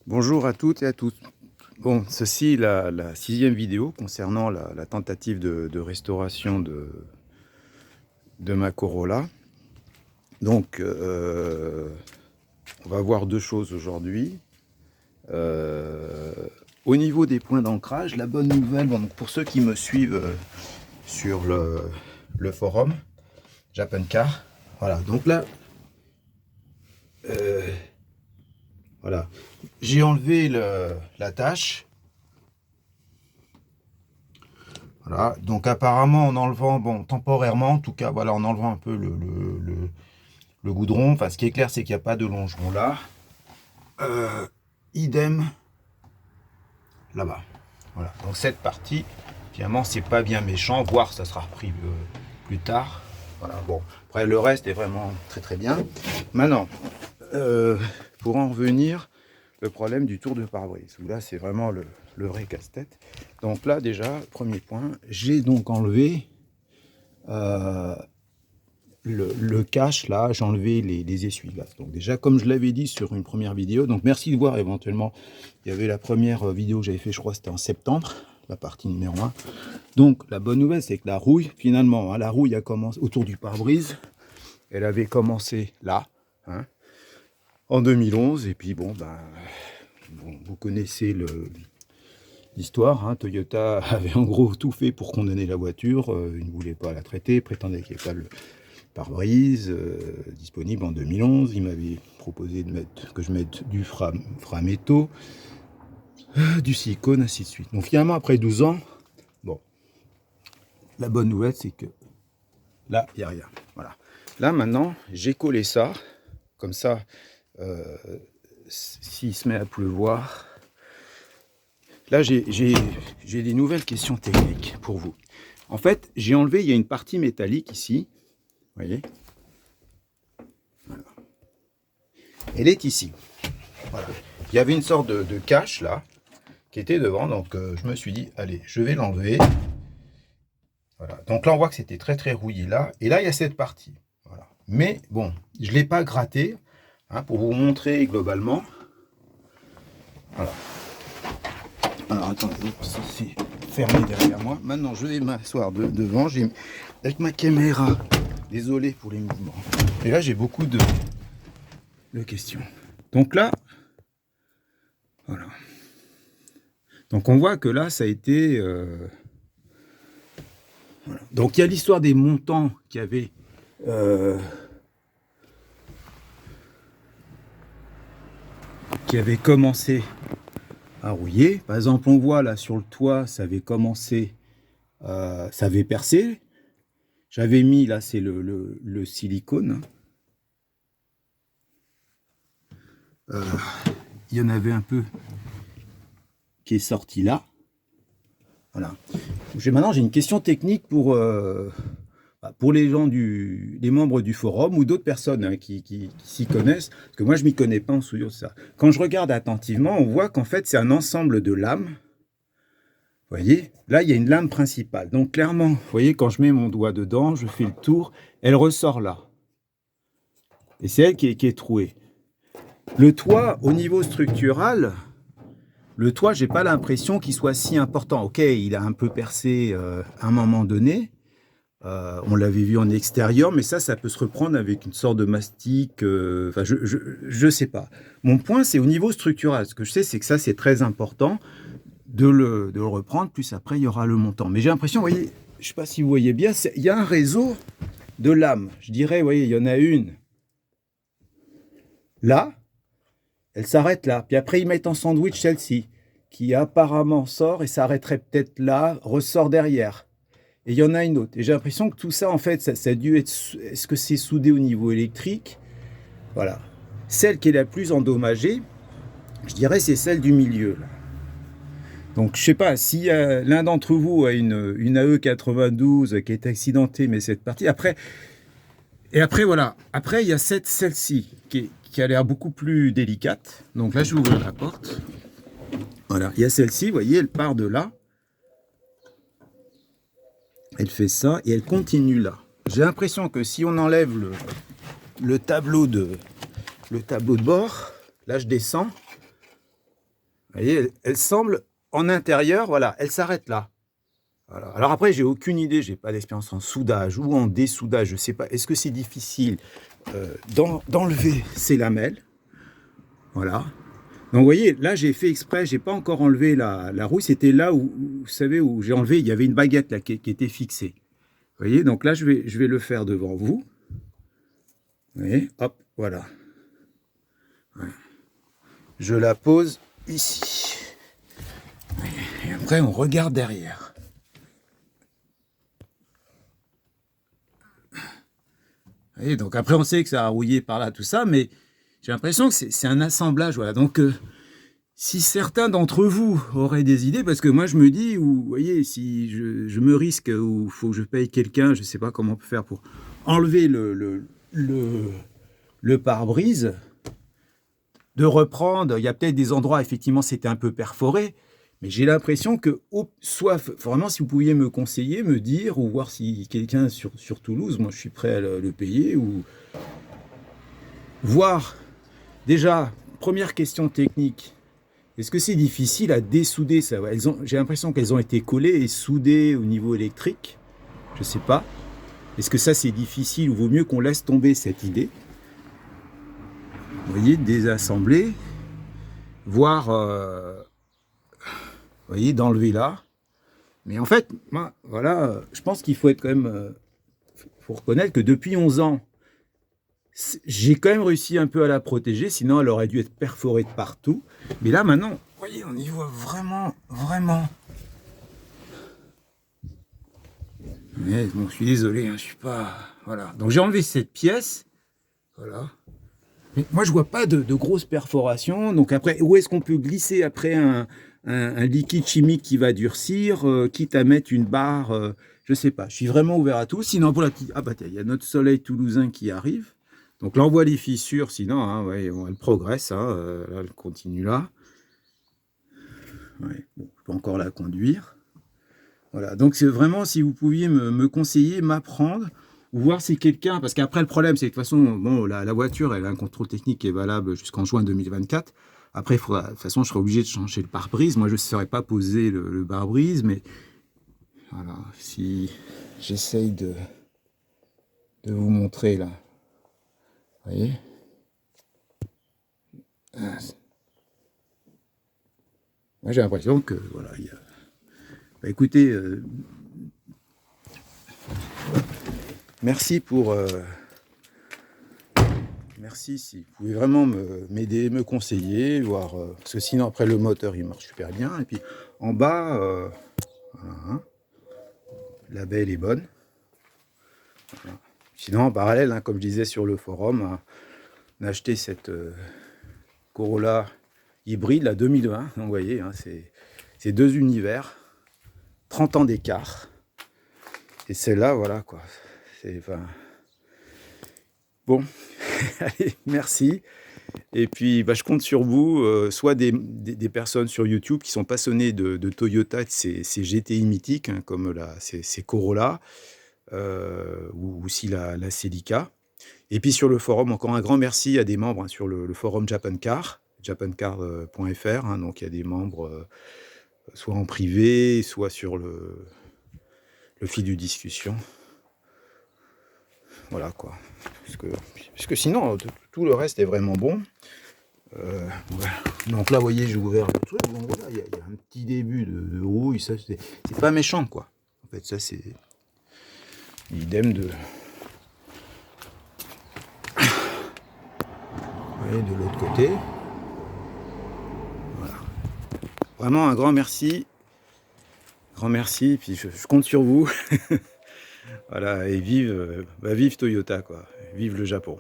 Bonjour à toutes et à tous. Bon, ceci est la sixième vidéo concernant la tentative de restauration de ma Corolla. Donc, on va voir deux choses aujourd'hui. Au niveau des points d'ancrage, la bonne nouvelle, bon, donc pour ceux qui me suivent sur le forum Japan Car, voilà, donc là, voilà, j'ai enlevé la tâche. Voilà, donc apparemment en enlevant, bon, temporairement, en tout cas, voilà, en enlevant un peu le goudron, enfin ce qui est clair, c'est qu'il n'y a pas de longeron là. Idem là-bas. Voilà, donc cette partie, finalement, c'est pas bien méchant, voire ça sera repris plus tard. Voilà, bon, après le reste est vraiment très très bien. Maintenant, pour en revenir, le problème du tour de pare-brise, où là c'est vraiment le vrai casse-tête. Donc là déjà, premier point, j'ai donc enlevé le cache là, j'ai enlevé les essuie-glaces. Donc déjà, comme je l'avais dit sur une première vidéo, donc merci de voir éventuellement, il y avait la première vidéo que j'avais fait, je crois c'était en septembre, la partie numéro 1. Donc la bonne nouvelle, c'est que la rouille, finalement, hein, la rouille a commencé autour du pare-brise, elle avait commencé là, hein, en 2011, et puis bon, ben, bon, vous connaissez l'histoire, hein, Toyota avait en gros tout fait pour condamner la voiture, ils ne voulaient pas la traiter, prétendaient qu'il n'y avait pas le pare-brise disponible en 2011. Il m'avait proposé que je mette du framéto, du silicone, ainsi de suite. Donc finalement, après 12 ans, bon, la bonne nouvelle, c'est que là, il n'y a rien. Voilà. Là, maintenant, j'ai collé ça, comme ça, s'il se met à pleuvoir. Là, j'ai des nouvelles questions techniques pour vous. En fait, j'ai enlevé, il y a une partie métallique ici, vous voyez. Voilà. Elle est ici. Voilà. Il y avait une sorte de cache là, qui était devant, donc je me suis dit, allez, je vais l'enlever. Voilà. Donc là, on voit que c'était très très rouillé là. Et là, il y a cette partie. Voilà. Mais bon, je ne l'ai pas gratté, hein, pour vous montrer globalement. Voilà. Alors attendez, ça c'est fermé derrière moi. Maintenant, je vais m'asseoir devant. Avec ma caméra, désolé pour les mouvements. Et là, j'ai beaucoup de questions. Donc là, voilà. Donc on voit que là, ça a été... voilà. Donc il y a l'histoire des montants qui avaient... commencé à rouiller. Par exemple, on voit là sur le toit, ça avait commencé... ça avait percé. J'avais mis, là, c'est le silicone. Il y en avait un peu qui est sorti là. Voilà. Maintenant, j'ai une question technique pour les gens, les membres du forum ou d'autres personnes, hein, qui s'y connaissent. Parce que moi, je ne m'y connais pas en souillure de ça. Quand je regarde attentivement, on voit qu'en fait, c'est un ensemble de lames. Vous voyez, là, il y a une lame principale. Donc, clairement, vous voyez, quand je mets mon doigt dedans, je fais le tour, elle ressort là. Et c'est elle qui est trouée. Le toit, au niveau structural, le toit, j'ai pas l'impression qu'il soit si important. Ok, il a un peu percé à un moment donné. On l'avait vu en extérieur, mais ça peut se reprendre avec une sorte de mastic. Enfin, je sais pas. Mon point, c'est au niveau structural. Ce que je sais, c'est que ça, c'est très important de le reprendre. Plus après, il y aura le montant. Mais j'ai l'impression, vous voyez, je sais pas si vous voyez bien, il y a un réseau de lames. Je dirais, vous voyez, il y en a une là. Elle s'arrête là. Puis après, ils mettent en sandwich celle-ci, qui apparemment sort et s'arrêterait peut-être là, ressort derrière. Et il y en a une autre. Et j'ai l'impression que tout ça, en fait, ça a dû être... Est-ce que c'est soudé au niveau électrique? Voilà. Celle qui est la plus endommagée, je dirais, c'est celle du milieu. Là. Donc, je sais pas, si l'un d'entre vous a une AE 92 qui est accidentée, mais cette partie... Après, voilà. Après, il y a celle-ci, qui a l'air beaucoup plus délicate. Donc là, je vais ouvrir la porte. Voilà, il y a celle-ci, vous voyez, elle part de là. Elle fait ça et elle continue là. J'ai l'impression que si on enlève le tableau de bord, là je descends, Vous voyez, elle semble en intérieur, voilà, elle s'arrête là. Voilà. Alors après, j'ai aucune idée, j'ai pas d'expérience en soudage ou en dessoudage, je sais pas. Est-ce que c'est difficile d'enlever ces lamelles? Voilà. Donc vous voyez, là j'ai fait exprès, j'ai pas encore enlevé la roue, c'était là où, vous savez, où j'ai enlevé, il y avait une baguette là qui était fixée. Vous voyez, donc là je vais le faire devant vous. Vous voyez, hop, voilà. Ouais. Je la pose ici. Et après on regarde derrière. Vous voyez, donc après on sait que ça a rouillé par là, tout ça, mais j'ai l'impression que c'est un assemblage, voilà. Donc si certains d'entre vous auraient des idées, parce que moi je me dis, ou vous voyez, si je me risque, ou il faut que je paye quelqu'un, je ne sais pas comment on peut faire pour enlever le pare-brise, de reprendre, il y a peut-être des endroits, effectivement, c'était un peu perforé, mais j'ai l'impression que, soit vraiment, si vous pouviez me conseiller, me dire, ou voir si quelqu'un sur Toulouse, moi je suis prêt à le payer, ou voir, déjà, première question technique, est-ce que c'est difficile à dessouder ça? J'ai l'impression qu'elles ont été collées et soudées au niveau électrique. Je ne sais pas. Est-ce que ça c'est difficile ou vaut mieux qu'on laisse tomber cette idée? Vous voyez, désassembler, voire, vous voyez, d'enlever là. Mais en fait, moi, voilà, je pense qu'il faut être quand même, faut reconnaître que depuis 11 ans, j'ai quand même réussi un peu à la protéger, sinon elle aurait dû être perforée de partout. Mais là maintenant, vous voyez, on y voit vraiment, vraiment. Mais bon, je suis désolé, hein, je suis pas. Voilà. Donc j'ai enlevé cette pièce. Voilà. Mais moi je vois pas de grosses perforations. Donc après, où est-ce qu'on peut glisser après un liquide chimique qui va durcir, quitte à mettre une barre, je sais pas. Je suis vraiment ouvert à tout. Sinon, pour la petite. Ah bah tiens, il y a notre soleil toulousain qui arrive. Donc là on voit les fissures, sinon, hein, ouais, bon, elle progresse, hein, là, elle continue là. Ouais, bon, je peux encore la conduire. Voilà, donc c'est vraiment si vous pouviez me conseiller, m'apprendre, ou voir si quelqu'un, parce qu'après le problème c'est que de toute façon, bon, la voiture elle a un contrôle technique qui est valable jusqu'en juin 2024. Après, de toute façon, je serai obligé de changer le pare-brise. Moi, je ne saurais pas poser le pare-brise, mais voilà, si j'essaye de vous montrer là. Vous voyez? Moi, j'ai l'impression que, voilà, il y a... Bah, écoutez, merci pour... merci si vous pouvez vraiment m'aider, me conseiller, voir... parce que sinon, après, le moteur, il marche super bien. Et puis, en bas, voilà, hein, la belle est bonne. Voilà. Sinon, en parallèle, hein, comme je disais sur le forum, hein, on a acheté cette Corolla hybride, la 2020. Donc, vous voyez, hein, c'est deux univers, 30 ans d'écart. Et celle-là, voilà, quoi. C'est... Enfin... Bon, allez, merci. Et puis, bah, je compte sur vous, soit des personnes sur YouTube qui sont passionnées de Toyota, de ces GTI mythiques, hein, comme ces Corolla, ou aussi la Celica. Et puis sur le forum, encore un grand merci à des membres, hein, sur le forum Japancar, japancar.fr. Hein, donc il y a des membres, soit en privé, soit sur le fil de discussion. Voilà quoi. Parce que sinon, tout le reste est vraiment bon. Voilà. Donc là, vous voyez, j'ai ouvert le truc. Donc voilà, il y a un petit début de rouille. Ça, c'est pas méchant, quoi. En fait, ça, c'est idem de... Vous voyez, de l'autre côté. Voilà. Vraiment un grand merci. Grand merci. Puis je compte sur vous. Voilà. Et vive Toyota, quoi. Vive le Japon.